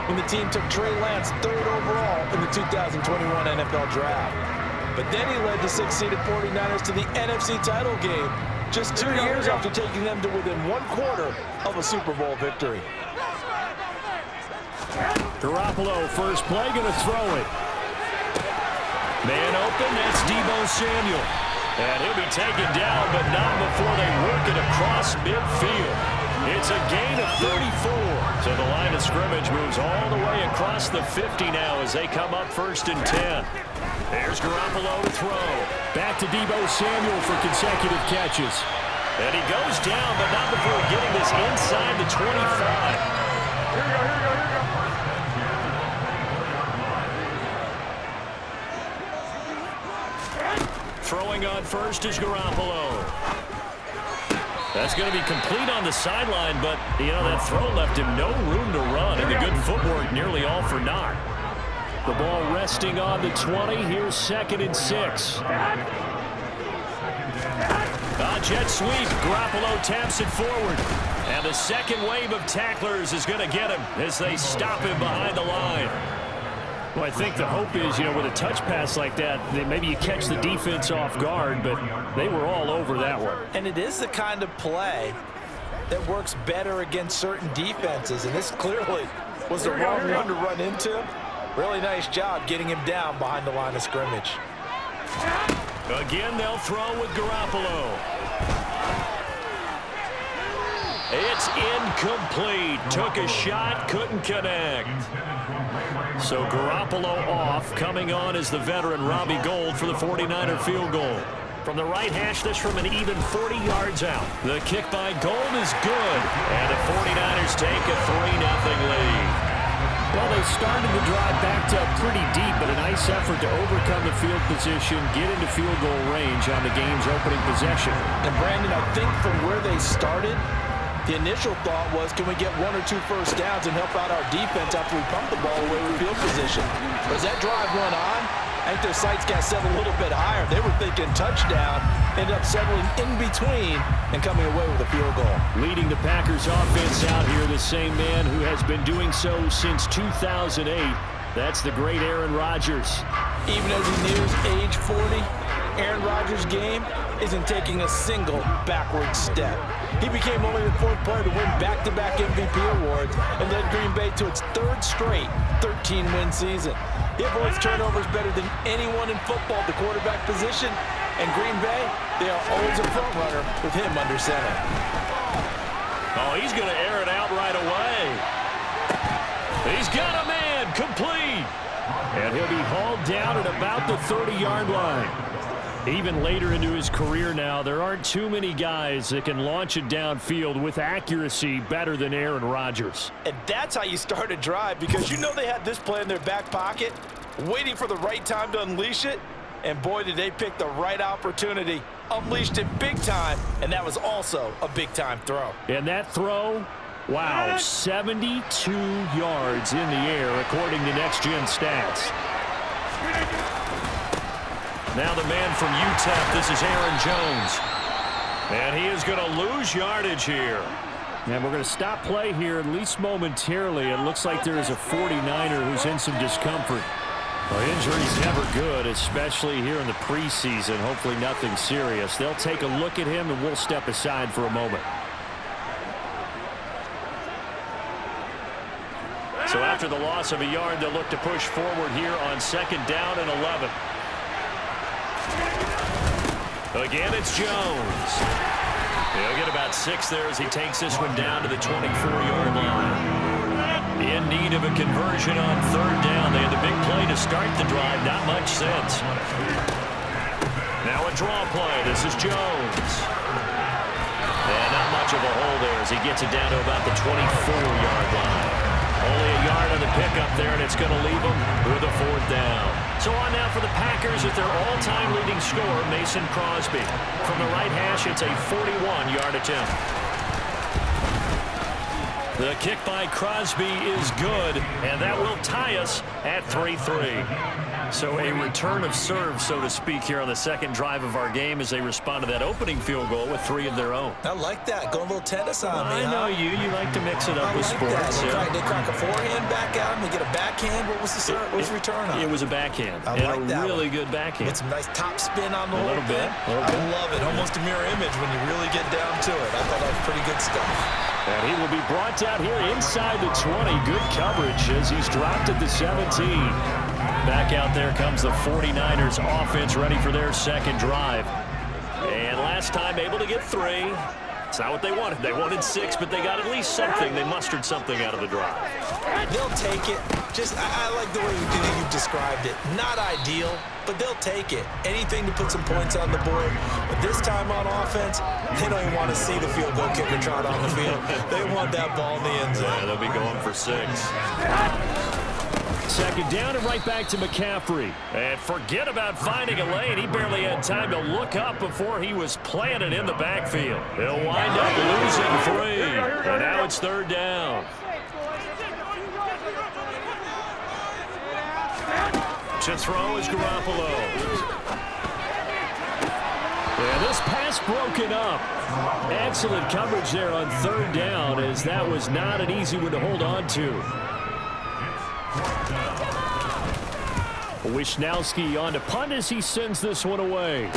when the team took Trey Lance 3rd overall in the 2021 NFL Draft. But then he led the 6-seeded 49ers to the NFC title game just 2 years after taking them to within 1/4 of a Super Bowl victory. Garoppolo, first play, going to throw it. Man open, that's Deebo Samuel. And he'll be taken down, but not before they work it across midfield. It's a gain of 34. So the line of scrimmage moves all the way across the 50 now as they come up 1st and 10. There's Garoppolo to throw. Back to Deebo Samuel for consecutive catches. And he goes down, but not before getting this inside the 25. Here we go. Throwing on first is Garoppolo. That's going to be complete on the sideline, but, that throw left him no room to run, and the good footwork nearly all for naught. The ball resting on the 20. Here's 2nd and 6. Jet sweep. Garoppolo taps it forward. And the second wave of tacklers is going to get him as they stop him behind the line. Well, I think the hope is, with a touch pass like that, maybe you catch the defense off guard, but they were all over that one. And it is the kind of play that works better against certain defenses, and this clearly was the wrong one to run into. Really nice job getting him down behind the line of scrimmage. Again, they'll throw with Garoppolo. It's incomplete. Took a shot, couldn't connect. So Garoppolo off. Coming on is the veteran Robbie Gould for the 49er field goal. From the right hash, this from an even 40 yards out. The kick by Gould is good. And the 49ers take a 3-0 lead. Well, they started the drive backed up pretty deep, but a nice effort to overcome the field position, get into field goal range on the game's opening possession. And Brandon, I think from where they started, the initial thought was, can we get 1 or 2 first downs and help out our defense after we pump the ball away with field position? But as that drive went on, I think their sights got set a little bit higher. They were thinking touchdown, ended up settling in between and coming away with a field goal. Leading the Packers offense out here, the same man who has been doing so since 2008. That's the great Aaron Rodgers. Even as he nears age 40, Aaron Rodgers' game isn't taking a single backward step. He became only the 4th player to win back-to-back MVP awards and led Green Bay to its 3rd straight 13-win season. He avoids turnovers better than anyone in football at the quarterback position, and Green Bay, they are always a front runner with him under center. Oh, he's going to air it out right away. He's got a man, complete. And he'll be hauled down at about the 30-yard line. Even later into his career now, there aren't too many guys that can launch it downfield with accuracy better than Aaron Rodgers. And that's how you start a drive, because they had this play in their back pocket, waiting for the right time to unleash it. And boy, did they pick the right opportunity. Unleashed it big time, and that was also a big-time throw. And that throw, wow, 72 yards in the air, according to Next Gen Stats. Now the man from UTEP, this is Aaron Jones. And he is going to lose yardage here. And we're going to stop play here, at least momentarily. It looks like there is a 49er who's in some discomfort. Well, injury's never good, especially here in the preseason. Hopefully nothing serious. They'll take a look at him, and we'll step aside for a moment. So after the loss of a yard, they'll look to push forward here on 2nd down and 11. Again, it's Jones. He'll get about 6 there as he takes this one down to the 24-yard line. In need of a conversion on 3rd down. They had the big play to start the drive. Not much sense. Now a draw play. This is Jones. And not much of a hole there as he gets it down to about the 24-yard line. Only a yard on the pickup there, and it's going to leave them with a 4th down. So on now for the Packers at their all-time leading scorer, Mason Crosby. From the right hash, it's a 41-yard attempt. The kick by Crosby is good, and that will tie us at 3-3. So a return of serve, so to speak, here on the second drive of our game as they respond to that opening field goal with 3 of their own. I like that. Going a little tennis on me, I know you. You like to mix it up with sports. They crack a forehand back out, and they get a backhand. What was the serve? What was the return on? It was a backhand. I like that really good backhand. With some nice top spin on the a little bit. I love it. Almost a mirror image when you really get down to it. I thought that was pretty good stuff. And he will be brought down here inside the 20. Good coverage as he's dropped at the 17. Back out there comes the 49ers offense ready for their second drive. And last time able to get 3. It's not what they wanted. They wanted 6, but they got at least something. They mustered something out of the drive. They'll take it. I like the way you've described it. Not ideal, but they'll take it. Anything to put some points on the board. But this time on offense, they don't even want to see the field goal kicker trot on the field. They want that ball in the end zone. Yeah, they'll be going for 6. Second down and right back to McCaffrey. And forget about finding a lane. He barely had time to look up before he was planted in the backfield. He'll wind up losing 3. And now it's third down. To throw is Garoppolo. And this pass broken up. Excellent coverage there on third down, as that was not an easy one to hold on to. Wishnowski on to punt as he sends this one away.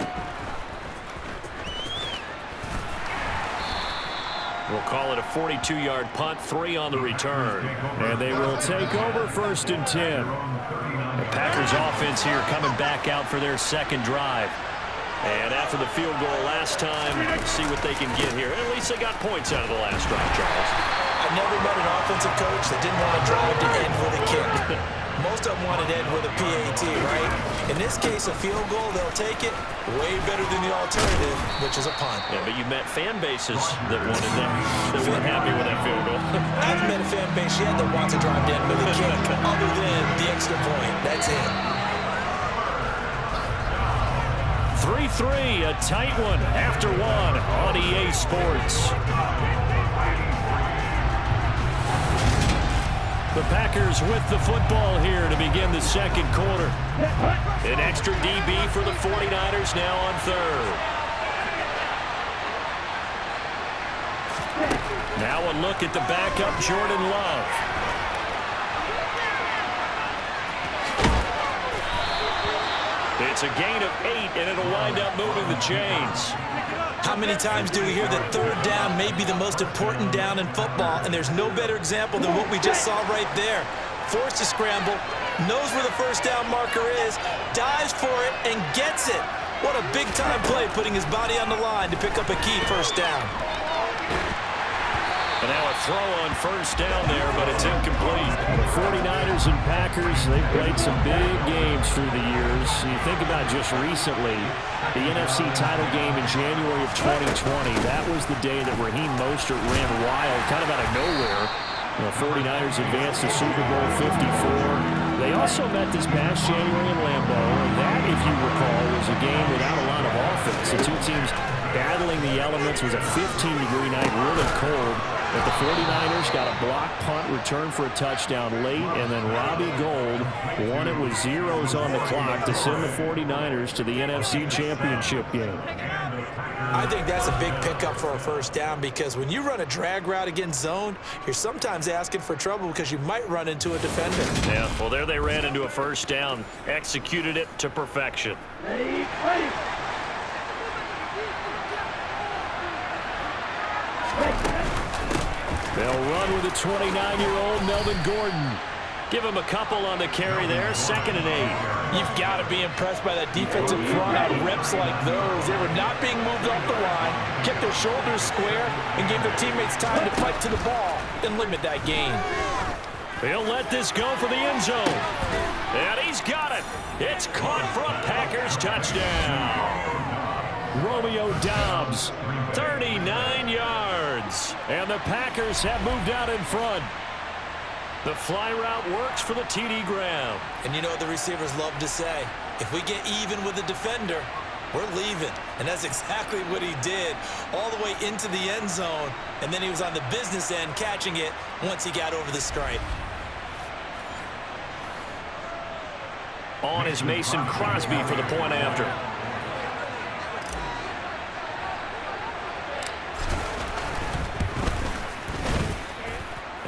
We'll call it a 42-yard punt, 3 on the return. And they will take over 1st and 10. The Packers offense here coming back out for their second drive. And after the field goal last time, see what they can get here. At least they got points out of the last drive, Charles. I never met an offensive coach that didn't want to drive to end with a kick. Most of them wanted to end with a PAT, right? In this case, a field goal, they'll take it. Way better than the alternative, which is a punt. Yeah, but you met fan bases that wanted that. That weren't happy with that field goal. I haven't met a fan base yet that wants to drive to end with a kick, other than the extra point. That's it. 3-3, a tight one after 1 on EA Sports. The Packers with the football here to begin the second quarter. An extra DB for the 49ers now on third. Now a look at the backup, Jordan Love. It's a gain of 8, and it'll wind up moving the chains. How many times do we hear that third down may be the most important down in football, and there's no better example than what we just saw right there. Forced to scramble, knows where the first down marker is, dives for it, and gets it. What a big-time play, putting his body on the line to pick up a key first down. And now a throw on first down there, but it's incomplete. The 49ers and Packers, they've played some big games through the years. You think about just recently, the NFC title game in January of 2020. That was the day that Raheem Mostert ran wild, kind of out of nowhere. The 49ers advanced to Super Bowl 54. They also met this past January in Lambeau, and that, if you recall, was a game without a lot of offense. The two teams battling the elements. It was a 15-degree night, really cold. But the 49ers got a block punt return for a touchdown late, and then Robbie Gould won it with zeros on the clock to send the 49ers to the NFC Championship game. I think that's a big pickup for a first down, because when you run a drag route against zone, you're sometimes asking for trouble because you might run into a defender. Yeah, well, there they ran into a first down, executed it to perfection. They'll run with a 29-year-old Melvin Gordon. Give him a couple on the carry there, 2nd and 8. You've got to be impressed by that defensive front on reps like those. They were not being moved off the line, kept their shoulders square, and gave their teammates time to fight to the ball and limit that gain. He'll let this go for the end zone. And he's got it. It's caught for a Packers touchdown. Romeo Doubs, 39 yards. And the Packers have moved out in front. The fly route works for the TD Graham. And you know what the receivers love to say? If we get even with the defender, we're leaving. And that's exactly what he did, all the way into the end zone. And then he was on the business end catching it once he got over the stripe. On is Mason Crosby for the point after.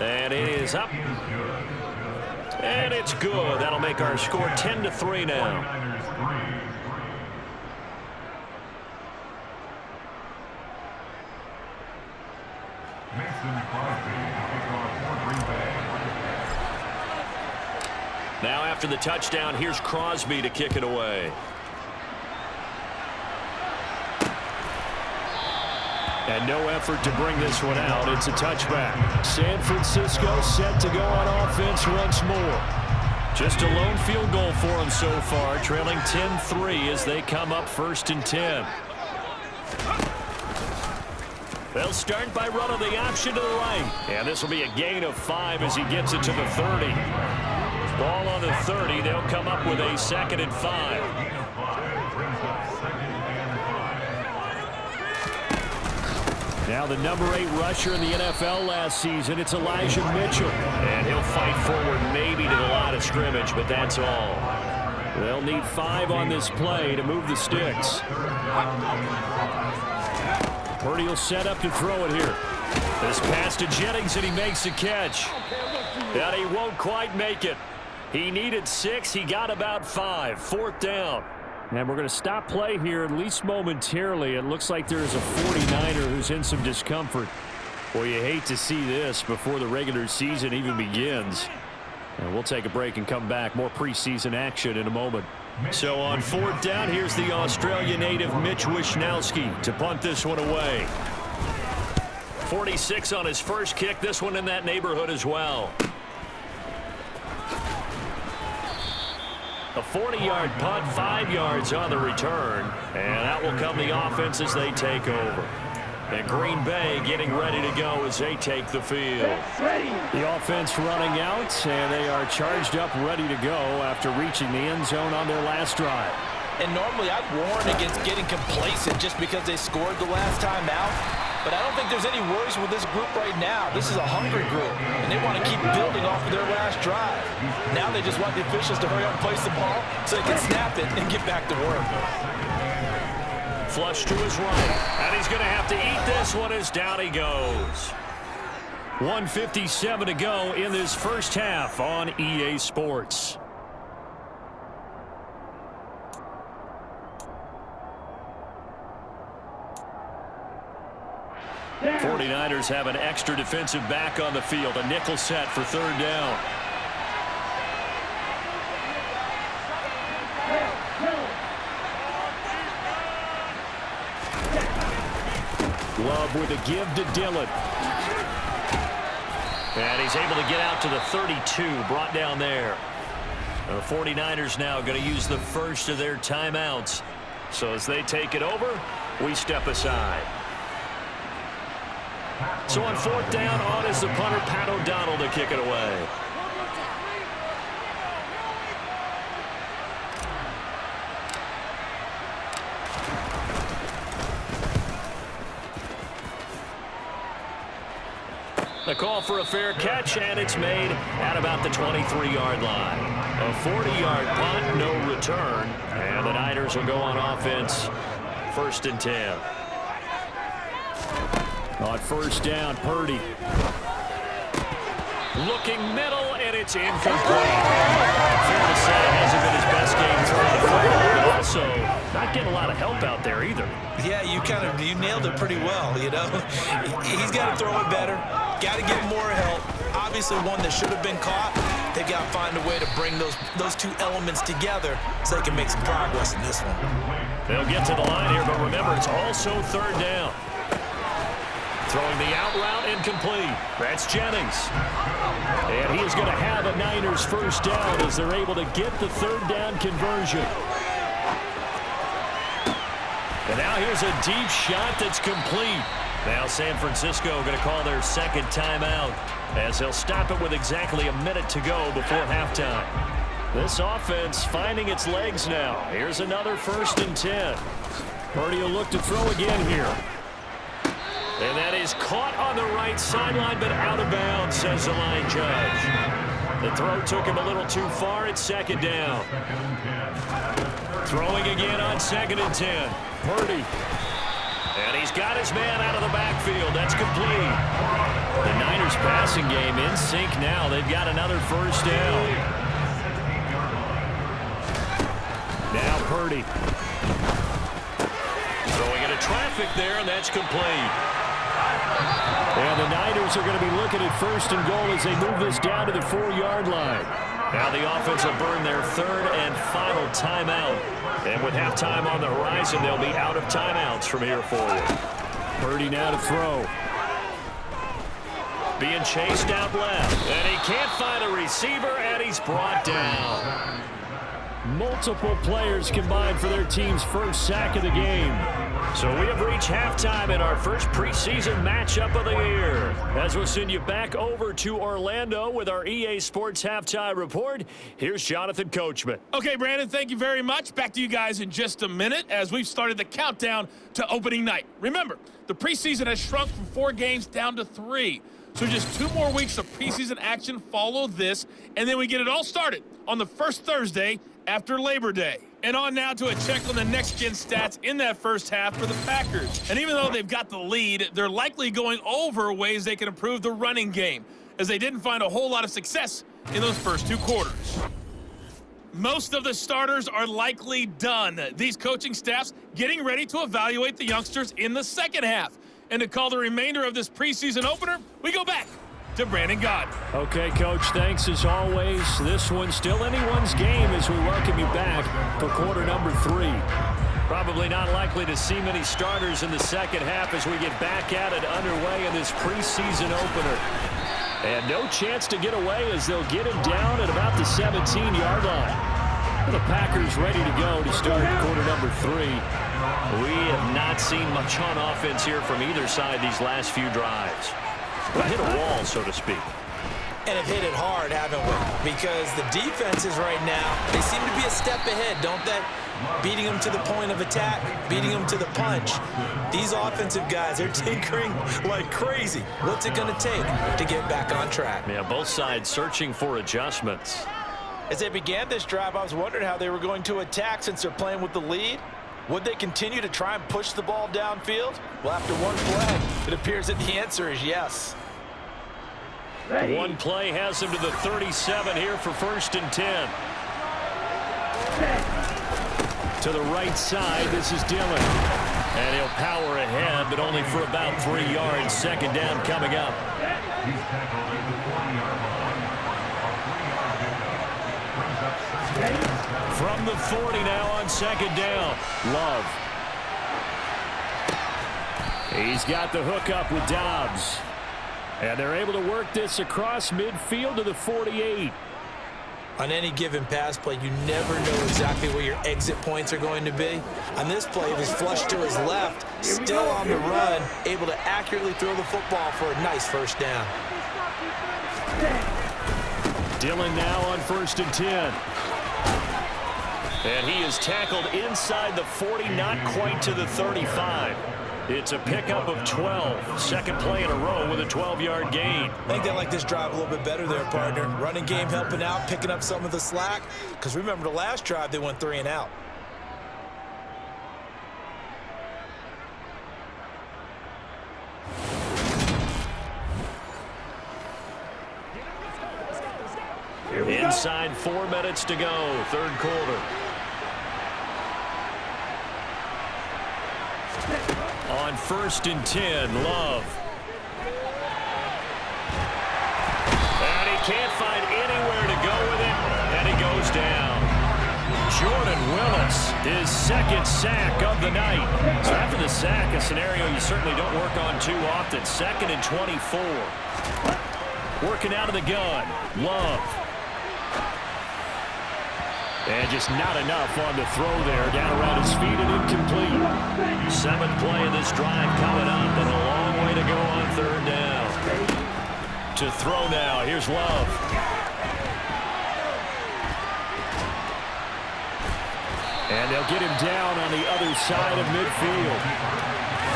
And it is up. And it's good. That'll make our score 10-3 now. Now after the touchdown, here's Crosby to kick it away. And no effort to bring this one out. It's a touchback. San Francisco set to go on offense once more. Just a lone field goal for them so far, trailing 10-3 as they come up 1st and 10. They'll start by running the option to the right. And this will be a gain of 5 as he gets it to the 30. Ball on the 30. They'll come up with a 2nd and 5. Now the number 8 rusher in the NFL last season, it's Elijah Mitchell. And he'll fight forward maybe to the line of scrimmage, but that's all. They'll need 5 on this play to move the sticks. Purdy will set up to throw it here. This pass to Jennings, and he makes the catch. And he won't quite make it. He needed 6. He got about 5. 4th down. And we're going to stop play here, at least momentarily. It looks like there's a 49er who's in some discomfort. Well, you hate to see this before the regular season even begins. And we'll take a break and come back. More preseason action in a moment. So on 4th down, here's the Australian native Mitch Wishnowsky to punt this one away. 46 on his first kick. This one in that neighborhood as well. A 40-yard punt, 5 yards on the return. And out will come the offense as they take over. And Green Bay getting ready to go as they take the field. The offense running out, and they are charged up, ready to go after reaching the end zone on their last drive. And normally I'd warn against getting complacent just because they scored the last time out. But I don't think there's any worries with this group right now. This is a hungry group, and they want to keep building off of their last drive. Now they just want the officials to hurry up and place the ball so they can snap it and get back to work. Flush to his right, and he's going to have to eat this one as down he goes. 1:57 to go in this first half on EA Sports. The 49ers have an extra defensive back on the field, a nickel set for 3rd down. Love with a give to Dillon. And he's able to get out to the 32, brought down there. The 49ers now going to use the first of their timeouts. So as they take it over, we step aside. So on 4th down, on is the punter, Pat O'Donnell, to kick it away. The call for a fair catch, and it's made at about the 23-yard line. A 40-yard punt, no return, and the Niners will go on offense, 1st and 10. On 1st down, Purdy. Looking middle, and it's incomplete. Fair to say, it hasn't been his best game throwing the football, but also not getting a lot of help out there either. Yeah, you nailed it pretty well, you know. He's got to throw it better. Got to get more help. Obviously one that should have been caught. They've got to find a way to bring those two elements together so they can make some progress in this one. They'll get to the line here, but remember, it's also 3rd down. Throwing the out route, incomplete. That's Jennings. And he is going to have a Niners 1st down as they're able to get the 3rd down conversion. And now here's a deep shot that's complete. Now San Francisco going to call their 2nd timeout as they'll stop it with exactly a minute to go before halftime. This offense finding its legs now. Here's another 1st and 10. Purdy will look to throw again here. And that is caught on the right sideline, but out of bounds, says the line judge. The throw took him a little too far. It's 2nd down. Throwing again on 2nd and 10. Purdy. And he's got his man out of the backfield. That's complete. The Niners passing game in sync now. They've got another 1st down. Now Purdy. Throwing into traffic there, and that's complete. And the Niners are going to be looking at 1st and goal as they move this down to the 4-yard line. Now the offense will burn their 3rd and final timeout. And with halftime on the horizon, they'll be out of timeouts from here forward. Purdy now to throw. Being chased out left. And he can't find a receiver, and he's brought down. Multiple players combined for their team's 1st sack of the game. So we have reached halftime in our first preseason matchup of the year. As we'll send you back over to Orlando with our EA Sports Halftime Report, here's Jonathan Coachman. Okay, Brandon, thank you very much. Back to you guys in just a minute as we've started the countdown to opening night. Remember, the preseason has shrunk from 4 games down to 3. So just 2 more weeks of preseason action follow this, and then we get it all started on the first Thursday after Labor Day. And on now to a check on the next-gen stats in that first half for the Packers. And even though they've got the lead, they're likely going over ways they can improve the running game, as they didn't find a whole lot of success in those first 2 quarters. Most of the starters are likely done. These coaching staffs getting ready to evaluate the youngsters in the second half. And to call the remainder of this preseason opener, we go back to Brandon Gaudin. Okay, Coach, thanks as always. This one's still anyone's game as we welcome you back for quarter number 3. Probably not likely to see many starters in the second half as we get back at it underway in this preseason opener. And no chance to get away as they'll get him down at about the 17-yard line. The Packers ready to go to start quarter number 3. We have not seen much on offense here from either side these last few drives. We hit a wall, so to speak. And have hit it hard, haven't we? Because the defenses right now, they seem to be a step ahead, don't they? Beating them to the point of attack, beating them to the punch. These offensive guys are tinkering like crazy. What's it going to take to get back on track? Yeah, both sides searching for adjustments. As they began this drive, I was wondering how they were going to attack since they're playing with the lead. Would they continue to try and push the ball downfield? Well, after one play, it appears that the answer is yes. One play has him to the 37 here for 1st and 10. To the right side, this is Dillon. And he'll power ahead, but only for about 3 yards. 2nd down coming up. From the 40 now on 2nd down. Love. He's got the hook up with Dobbs. And they're able to work this across midfield to the 48. On any given pass play, you never know exactly where your exit points are going to be. On this play, he was flushed to his left, still on the run, able to accurately throw the football for a nice 1st down. Dillon now on 1st and 10. And he is tackled inside the 40, not quite to the 35. It's a pickup of 12. Second play in a row with a 12-yard gain. I think they like this drive a little bit better there, partner. Running game helping out, picking up some of the slack. Because remember the last drive, they went 3 and out. Inside 4 minutes to go, 3rd quarter. On 1st and 10, Love. And he can't find anywhere to go with it, and he goes down. Jordan Willis, his 2nd sack of the night. So after the sack, a scenario you certainly don't work on too often. 2nd and 24. Working out of the gun, Love. And just not enough on the throw there. Down around his feet and incomplete. 7th play of this drive coming up, and a long way to go on 3rd down. To throw now, here's Love. And they'll get him down on the other side of midfield.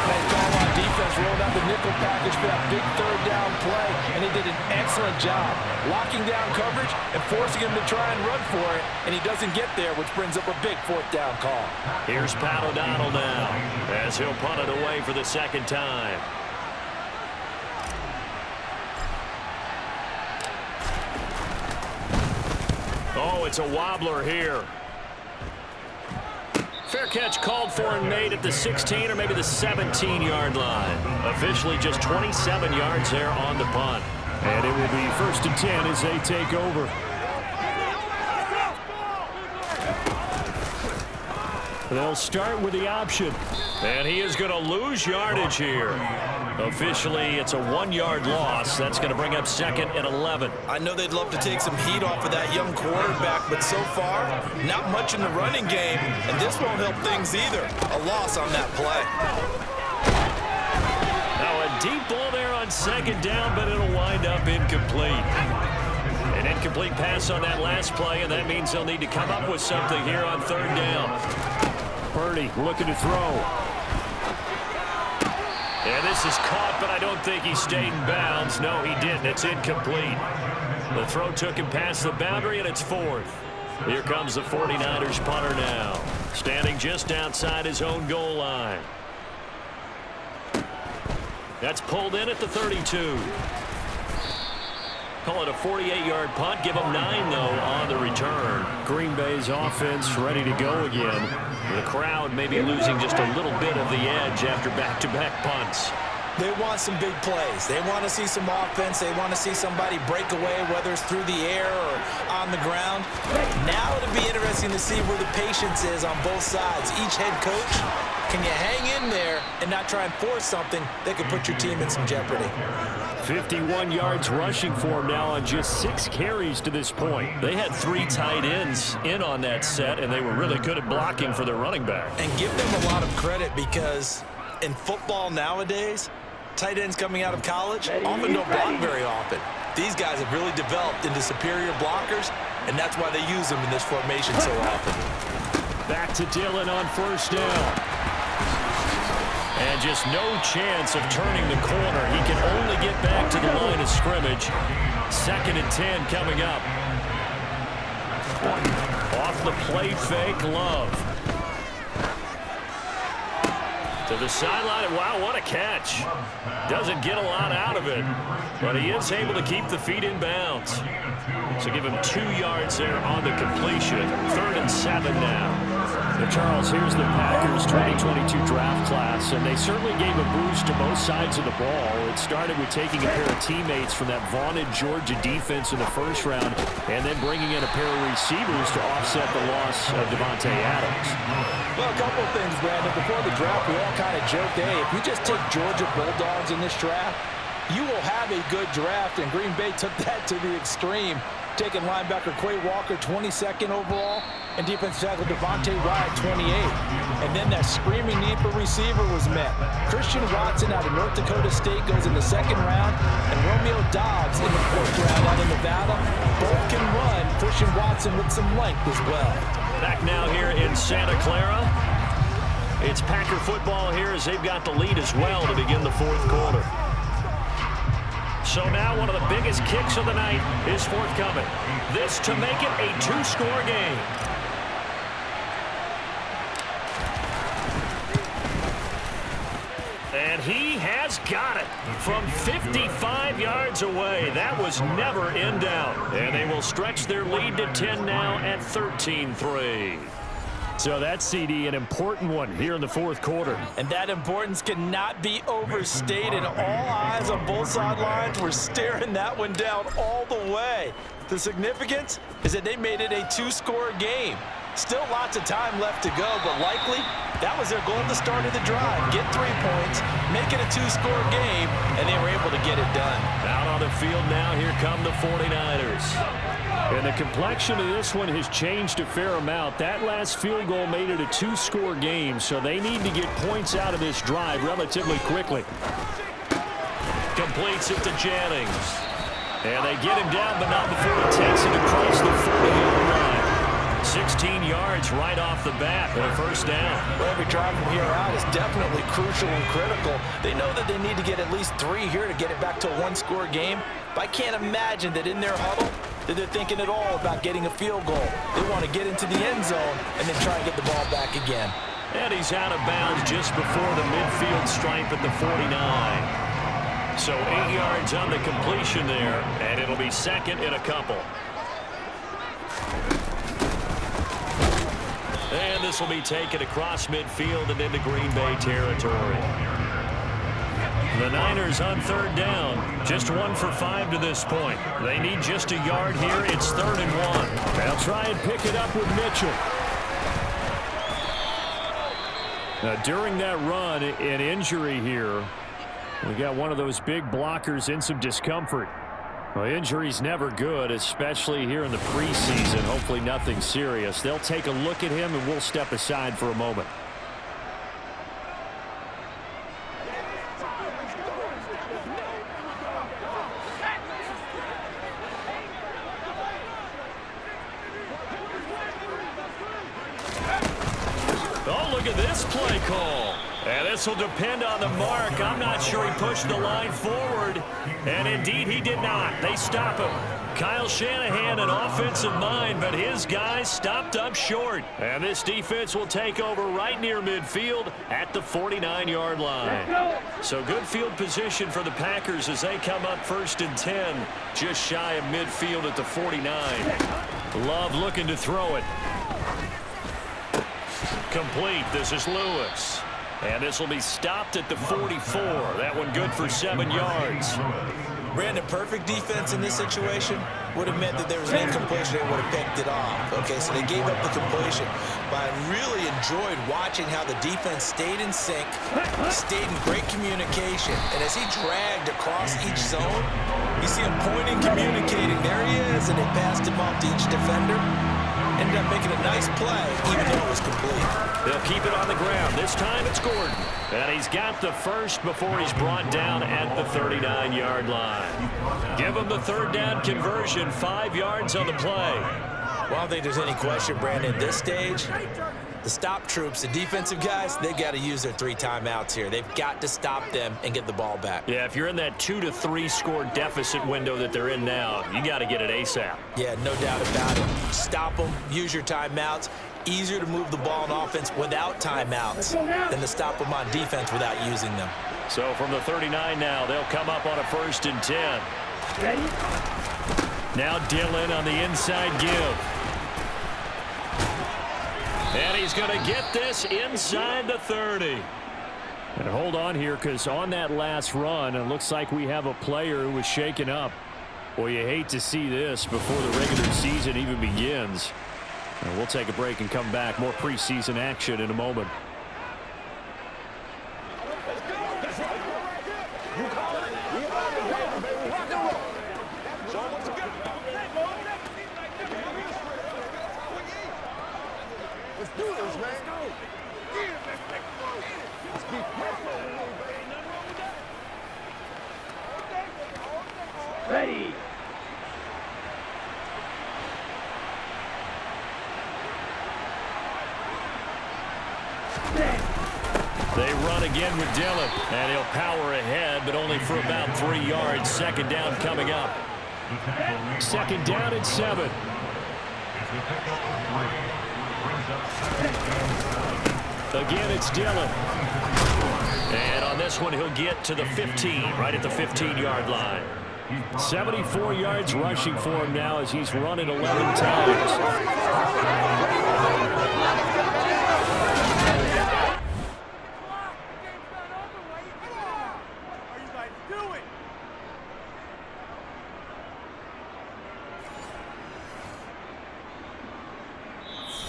Nice call on defense, rolled out the nickel package for that big third down play, and he did an excellent job locking down coverage and forcing him to try and run for it, and he doesn't get there, which brings up a big fourth down call. Here's Pat O'Donnell now as he'll punt it away for the second time. Oh, it's a wobbler here. Fair catch called for and made at the 16 or maybe the 17-yard line. Officially just 27 yards there on the punt. And it will be 1st and 10 as they take over. They'll start with the option. And he is going to lose yardage here. Officially, it's a 1-yard loss. That's going to bring up 2nd and 11. I know they'd love to take some heat off of that young quarterback, but so far, not much in the running game, and this won't help things either. A loss on that play. Now a deep ball there on 2nd down, but it'll wind up incomplete. An incomplete pass on that last play, and that means they'll need to come up with something here on 3rd down. Purdy looking to throw. And this is caught, but I don't think he stayed in bounds. No, he didn't. It's incomplete. The throw took him past the boundary, and it's 4th. Here comes the 49ers punter now, standing just outside his own goal line. That's pulled in at the 32. Call it a 48-yard punt. Give them 9, though, on the return. Green Bay's offense ready to go again. The crowd may be losing just a little bit of the edge after back-to-back punts. They want some big plays. They want to see some offense. They want to see somebody break away, whether it's through the air or on the ground. Now it'll be interesting to see where the patience is on both sides. Each head coach, can you hang in there and not try and force something that could put your team in some jeopardy? 51 yards rushing for him now on just 6 carries to this point. They had 3 tight ends in on that set, and they were really good at blocking for their running back. And give them a lot of credit because in football nowadays, tight ends coming out of college often don't block very often. These guys have really developed into superior blockers, and that's why they use them in this formation so often. Back to Dillon on 1st down. And just no chance of turning the corner. He can only get back to the line of scrimmage. 2nd and 10 coming up. Off the play fake, Love. To the sideline. Wow, what a catch. Doesn't get a lot out of it, but he is able to keep the feet in bounds. So give him 2 yards there on the completion. 3rd and 7 now. Charles, here's the Packers 2022 draft class, and they certainly gave a boost to both sides of the ball. It started with taking a pair of teammates from that vaunted Georgia defense in the 1st round, and then bringing in a pair of receivers to offset the loss of Devontae Adams. Well, a couple of things, Brandon. Before the draft, we all kind of joked, hey, if you just take Georgia Bulldogs in this draft, you will have a good draft, and Green Bay took that to the extreme, taking linebacker Quay Walker 22nd overall and defensive tackle Devontae Wyatt 28. And then that screaming need for receiver was met. Christian Watson out of North Dakota State goes in the 2nd round, and Romeo Dobbs in the 4th round out of Nevada. Both can run. Christian Watson with some length as well. Back now here in Santa Clara. It's Packer football here as they've got the lead as well to begin the 4th quarter. So now one of the biggest kicks of the night is forthcoming. This to make it a 2-score game. And he has got it from 55 yards away. That was never in doubt. And they will stretch their lead to 10 now at 13-3. So that's, CD, an important one here in the 4th quarter. And that importance cannot be overstated. All eyes on both sidelines were staring that one down all the way. The significance is that they made it a 2-score game. Still lots of time left to go, but likely that was their goal at the start of the drive. Get 3 points, make it a 2-score game, and they were able to get it done. Out on the field now, here come the 49ers. And the complexion of this one has changed a fair amount. That last field goal made it a 2-score game, so they need to get points out of this drive relatively quickly. Completes it to Jennings. And they get him down, but not before he takes it across the 40-yard line. 16 yards yards right off the bat for a first down. Well, every drive from here out is definitely crucial and critical. They know that they need to get at least 3 here to get it back to a one-score game. But I can't imagine that in their huddle that they're thinking at all about getting a field goal. They want to get into the end zone and then try and get the ball back again. And he's out of bounds just before the midfield stripe at the 49. So 8 yards on the completion there, and it'll be second in a couple. And this will be taken across midfield and into Green Bay territory. The Niners on third down. Just 1 for 5 to this point. They need just a yard here. It's 3rd and 1. They'll try and pick it up with Mitchell. Now, during that run, an injury here. We got one of those big blockers in some discomfort. Well, injury's never good, especially here in the preseason. Hopefully nothing serious. They'll take a look at him, and we'll step aside for a moment. Oh, look at this play call. And this will depend on the mark. I'm not sure he pushed the line forward. And indeed, he did not. They stop him. Kyle Shanahan, an offensive mind, but his guys stopped up short. And this defense will take over right near midfield at the 49-yard line. So good field position for the Packers as they come up 1st and 10, just shy of midfield at the 49. Love looking to throw it. Complete. This is Lewis. And this will be stopped at the 44. That one good for 7 yards. Brandon, perfect defense in this situation would have meant that there was an incompletion. They would have picked it off. Okay, so they gave up the completion. But I really enjoyed watching how the defense stayed in sync, stayed in great communication. And as he dragged across each zone, you see him pointing, communicating. There he is, and they passed him off to each defender. Ended up making a nice play, even though it was complete. They'll keep it on the ground. This time it's Gordon. And he's got the first before he's brought down at the 39-yard line. Give him the 3rd down conversion, 5 yards on the play. Well, I don't think there's any question, Brandon, at this stage, the stop troops, the defensive guys, they got to use their 3 timeouts here. They've got to stop them and get the ball back. Yeah, if you're in that 2 to 3 score deficit window that they're in now, you got to get it ASAP. Yeah, no doubt about it. Stop them, use your timeouts. Easier to move the ball on offense without timeouts than to stop them on defense without using them. So from the 39 now, they'll come up on a 1st and 10. Ready? Now Dillon on the inside give. And he's going to get this inside the 30. And hold on here, because on that last run, it looks like we have a player who was shaken up. Well, you hate to see this before the regular season even begins. And we'll take a break and come back. More preseason action in a moment. Let's do this, man. Ready. They run again with Dillon, and he'll power ahead, but only for about 3 yards. 2nd down coming up. 2nd down and 7. Again, it's Dillon. And on this one, he'll get to the 15, right at the 15-yard line. 74 yards rushing for him now as he's running 11 times.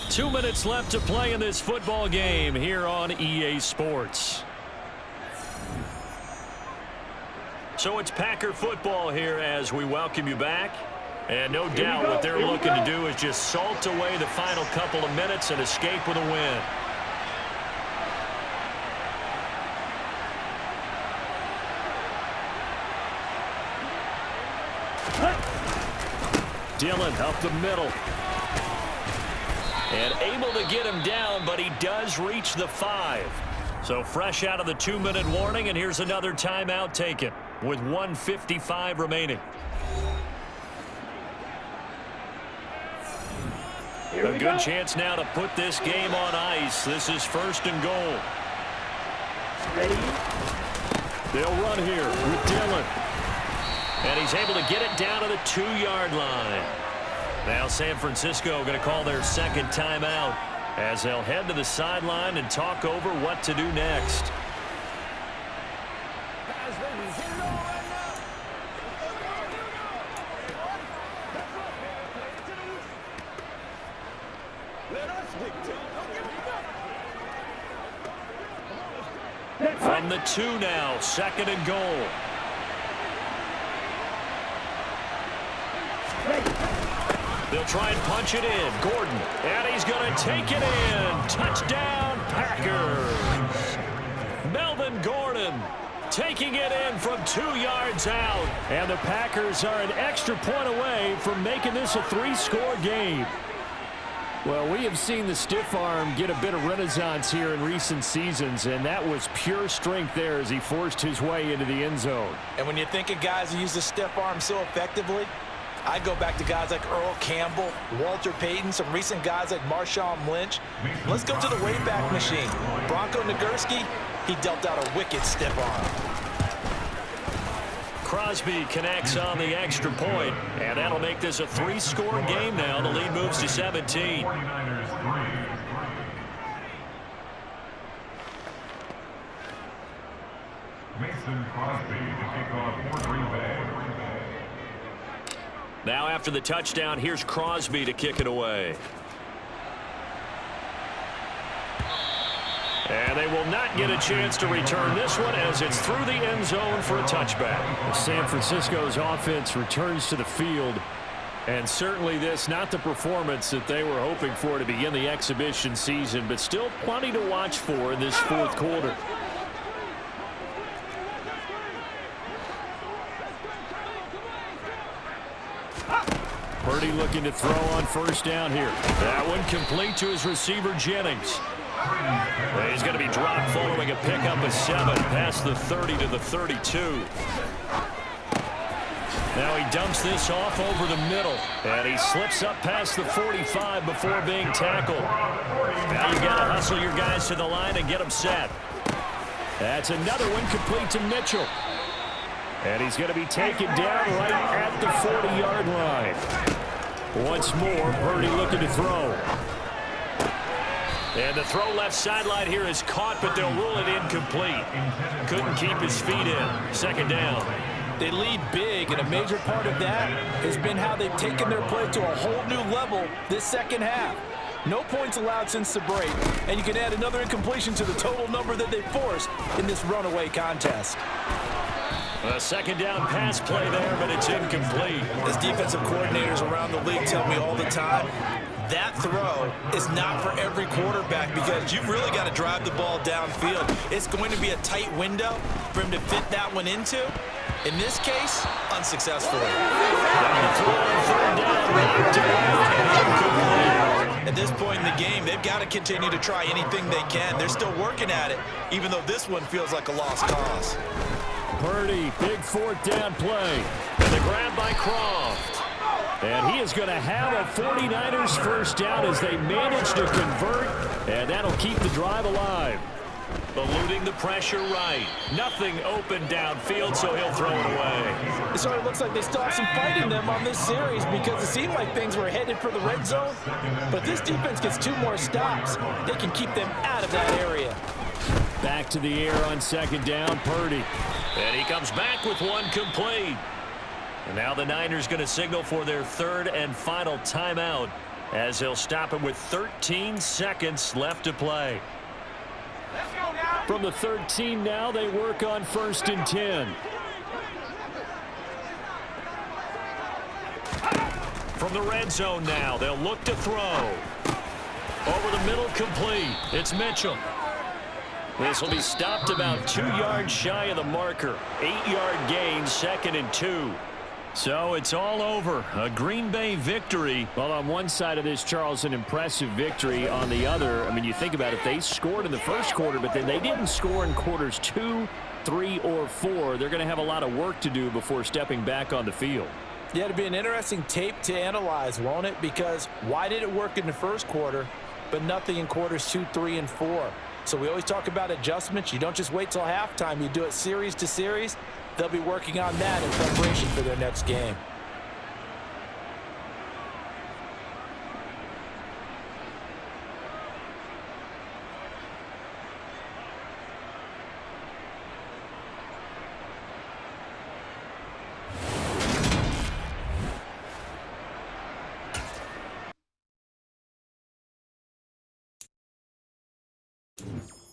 Two minutes left to play in this football game here on EA Sports. So it's Packer football here as we welcome you back. And no doubt what they're looking to do is just salt away the final couple of minutes and escape with a win. Dillon up the middle. And able to get him down, but he does reach the 5. So fresh out of the 2-minute warning, and here's another timeout taken with 1:55 remaining. A good chance now to put this game on ice. This is 1st and goal. Ready? They'll run here with Dillon. And he's able to get it down to the 2-yard line. Now San Francisco going to call their second timeout as they'll head to the sideline and talk over what to do next. From the 2 now, 2nd and goal. They'll try and punch it in. Gordon, and he's going to take it in. Touchdown, Packers. Melvin Gordon taking it in from 2 yards out. And the Packers are an extra point away from making this a 3-score game. Well, we have seen the stiff arm get a bit of renaissance here in recent seasons, and that was pure strength there as he forced his way into the end zone. And when you think of guys who use the stiff arm so effectively, I go back to guys like Earl Campbell, Walter Payton, some recent guys like Marshawn Lynch. Let's go to the Wayback Machine. Bronco Nagurski, he dealt out a wicked stiff arm. Crosby connects on the extra point, and that'll make this a 3-score game now. The lead moves to 17. Mason Crosby to kick off for Green Bay. Now after the touchdown, here's Crosby to kick it away. And they will not get a chance to return this one as it's through the end zone for a touchback. San Francisco's offense returns to the field. And certainly this, not the performance that they were hoping for to begin the exhibition season, but still plenty to watch for in this 4th quarter. Purdy looking to throw on 1st down here. That one complete to his receiver, Jennings. Well, he's going to be dropped following a pickup of 7 past the 30 to the 32. Now he dumps this off over the middle, and he slips up past the 45 before being tackled. Now you've got to hustle your guys to the line and get them set. That's another one complete to Mitchell. And he's going to be taken down right at the 40-yard line. Once more, Purdy looking to throw. And the throw left sideline here is caught, but they'll rule it incomplete. Couldn't keep his feet in. 2nd down. They lead big, and a major part of that has been how they've taken their play to a whole new level this 2nd half. No points allowed since the break, and you can add another incompletion to the total number that they forced in this runaway contest. A 2nd down pass play there, but it's incomplete. As defensive coordinators around the league tell me all the time, that throw is not for every quarterback because you've really got to drive the ball downfield. It's going to be a tight window for him to fit that one into. In this case, unsuccessfully. At this point in the game, they've got to continue to try anything they can. They're still working at it, even though this one feels like a lost cause. Purdy, big 4th down play. And the grab by Croft. And he is going to have a 49ers 1st down as they manage to convert, and that'll keep the drive alive. Eluding the pressure right. Nothing open downfield, so he'll throw it away. It sort of looks like they still have some fight in them on this series because it seemed like things were headed for the red zone. But this defense gets 2 more stops. They can keep them out of that area. Back to the air on 2nd down, Purdy. And he comes back with one complete. And now the Niners going to signal for their 3rd and final timeout as they'll stop it with 13 seconds left to play. From the 13 now, they work on 1st and 10. From the red zone now, they'll look to throw. Over the middle, complete. It's Mitchell. This will be stopped about 2 yards shy of the marker. 8-yard gain, 2nd and 2. So it's all over. A Green Bay victory. Well, on one side of this, Charles, an impressive victory. On the other, I mean, you think about it, they scored in the first quarter, but then they didn't score in quarters 2, 3, or 4. They're going to have a lot of work to do before stepping back on the field. Yeah, it'll be an interesting tape to analyze, won't it? Because why did it work in the first quarter, but nothing in quarters 2, 3, and 4? So we always talk about adjustments. You don't just wait till halftime. You do it series to series. They'll be working on that in preparation for their next game. Game